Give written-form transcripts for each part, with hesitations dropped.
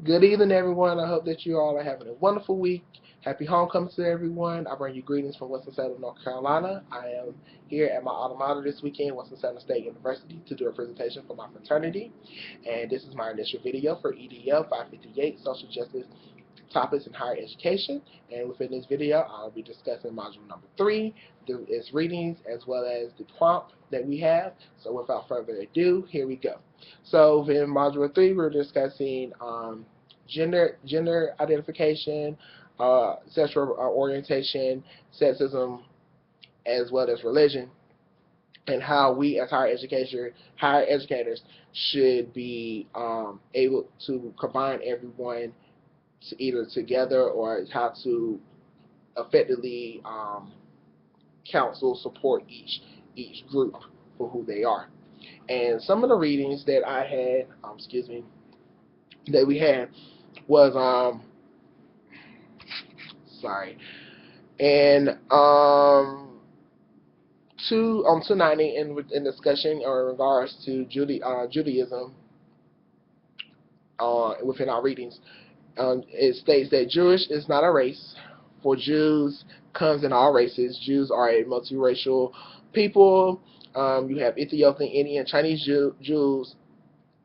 Good evening, everyone. I hope that you all are having a wonderful week. Happy homecoming to everyone. I bring you greetings from Winston-Salem, North Carolina. I am here at my alma mater this weekend, Winston-Salem State University, to do a presentation for my fraternity. And this is my initial video for EDL558, Social Justice Topics in Higher Education. And within this video, I'll be discussing module number 3, its readings, as well as the prompt that we have. So without further ado, here we go. So in module 3, we're discussing gender identification, sexual orientation, sexism, as well as religion, and how we as higher educators should be able to combine everyone to either together, or how to effectively counsel, support each group for who they are. And some of the readings that I had, that we had was and 290 in discussion in regards to Judaism within our readings. It states that Jewish is not a race, for Jews comes in all races. Jews are a multiracial people. You have Ethiopian, Indian, Chinese Jews,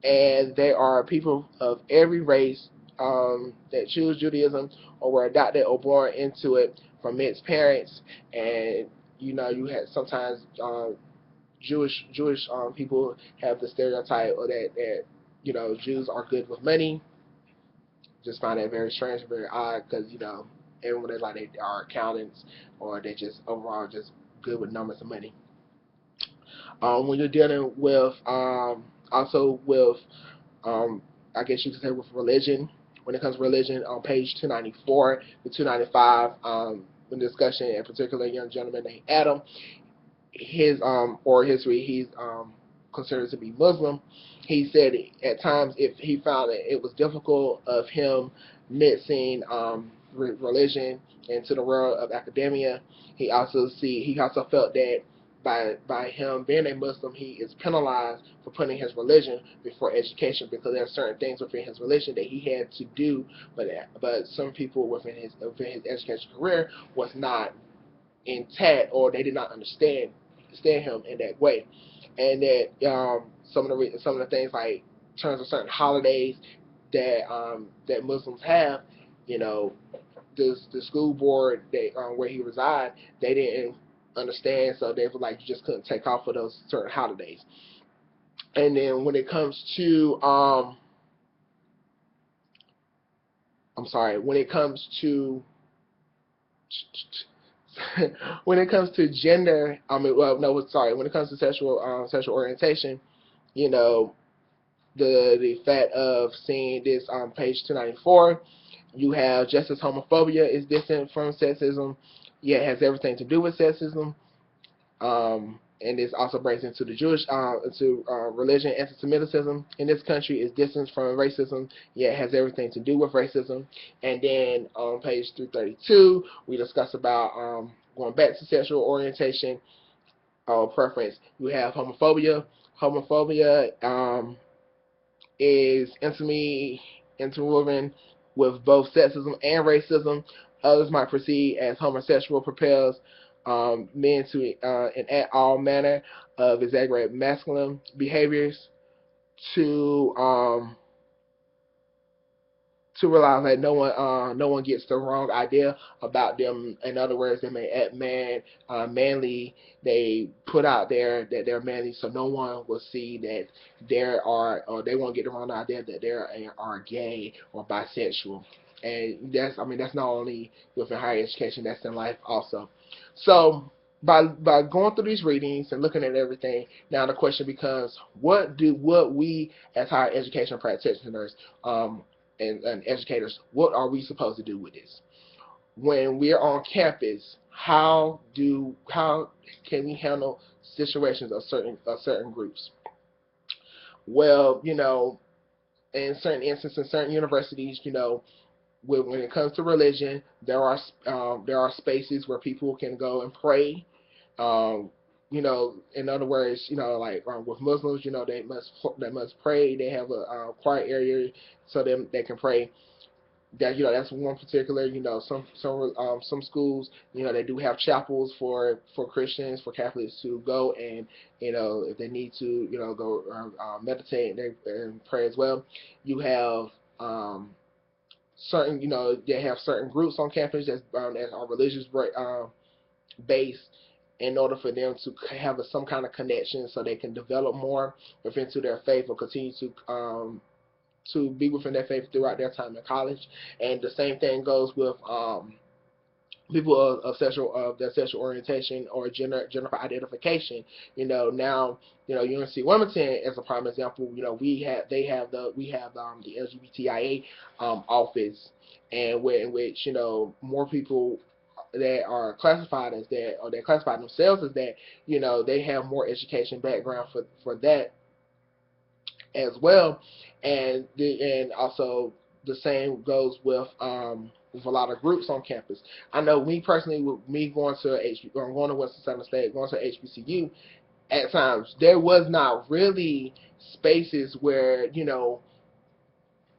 and they are people of every race that choose Judaism or were adopted or born into it from mixed parents. And you have sometimes Jewish people have the stereotype or that Jews are good with money. Just find that very strange, very odd, because everyone is like they are accountants, or they just overall just good with numbers and money. When you're dealing with also with I guess you could say with religion, when it comes to religion, on page 294 to 295, in discussion, in particular, a young gentleman named Adam, his or history, he's considered to be Muslim. He said at times if he found that it was difficult of him mixing religion into the world of academia. He also felt that by him being a Muslim, he is penalized for putting his religion before education, because there are certain things within his religion that he had to do, but some people within his education career was not intact, or they did not understand him in that way. And that some of the things, like in terms of certain holidays that Muslims have, the school board where he resides, they didn't understand, so they were like, you just couldn't take off for those certain holidays. And then when it comes to when it comes to when it comes to gender, when it comes to sexual orientation, the fact of seeing this on page 294, you have just as homophobia is distant from sexism, yet has everything to do with sexism. And this also brings into the Jewish, religion. Anti-Semitism in this country is distant from racism, yet has everything to do with racism. And then on page 332, we discuss about going back to sexual orientation preference. You have homophobia. Homophobia is intimately interwoven with both sexism and racism. Others might perceive as homosexual propels men to enact all manner of exaggerated masculine behaviors, to realize that no one gets the wrong idea about them. In other words, they may act manly. They put out there that they're manly, so no one will see that they won't get the wrong idea that they are gay or bisexual. And that's not only within higher education, that's in life also. So by going through these readings and looking at everything, now the question becomes, what we as higher education practitioners and educators, what are we supposed to do with this? When we're on campus, how can we handle situations of certain groups? Well, in certain instances, certain universities, when it comes to religion, there are spaces where people can go and pray. you know, in other words, you know, like with Muslims, you know, they must pray. They have a quiet area so them they can pray. That, you know, that's one particular, you know, some schools, you know, they do have chapels for Christians, for Catholics to go and, you know, if they need to, you know, go meditate and pray as well. You have certain, you know, they have certain groups on campus that are religious based, in order for them to have some kind of connection so they can develop more within to their faith or continue to be within their faith throughout their time in college. And the same thing goes with people of their sexual orientation or gender identification. You know, now, you know, UNC Wilmington as a prime example. You know, we have the LGBTIA office, and in which, you know, more people that are classified as that, or they classify themselves as that, you know, they have more education background for that as well. And also the same goes with a lot of groups on campus. I know me personally, with me going to Western Southern State, going to HBCU, at times there was not really spaces where, you know,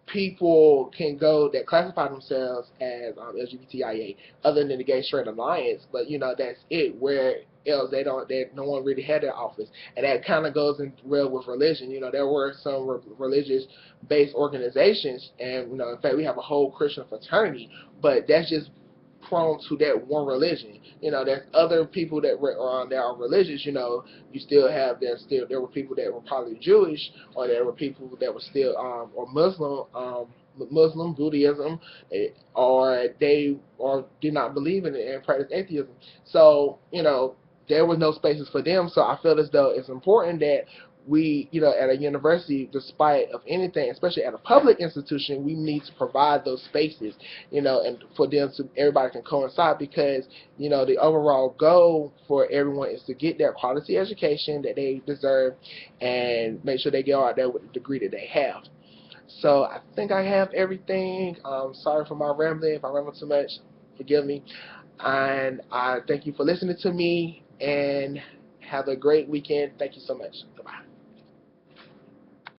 people can go that classify themselves as LGBTIA, other than the Gay Straight Alliance. But, you know, that's it. Where else no one really had their office, and that kind of goes in real with religion. You know, there were some religious-based organizations, and, you know, in fact, we have a whole Christian fraternity, but that's just prone to that one religion. You know, there's other people that are religious. You know, there were people that were probably Jewish, or there were people that were still or Muslim, Buddhism, or did not believe in it and practice atheism. So, you know, there was no spaces for them. So I feel as though it's important that we, you know, at a university, despite of anything, especially at a public institution, we need to provide those spaces, you know, and for them to, everybody can coincide, because, you know, the overall goal for everyone is to get that quality education that they deserve and make sure they go out there with the degree that they have. So I think I have everything. Sorry for my rambling. If I ramble too much, forgive me. And I thank you for listening to me, and have a great weekend. Thank you so much. Goodbye.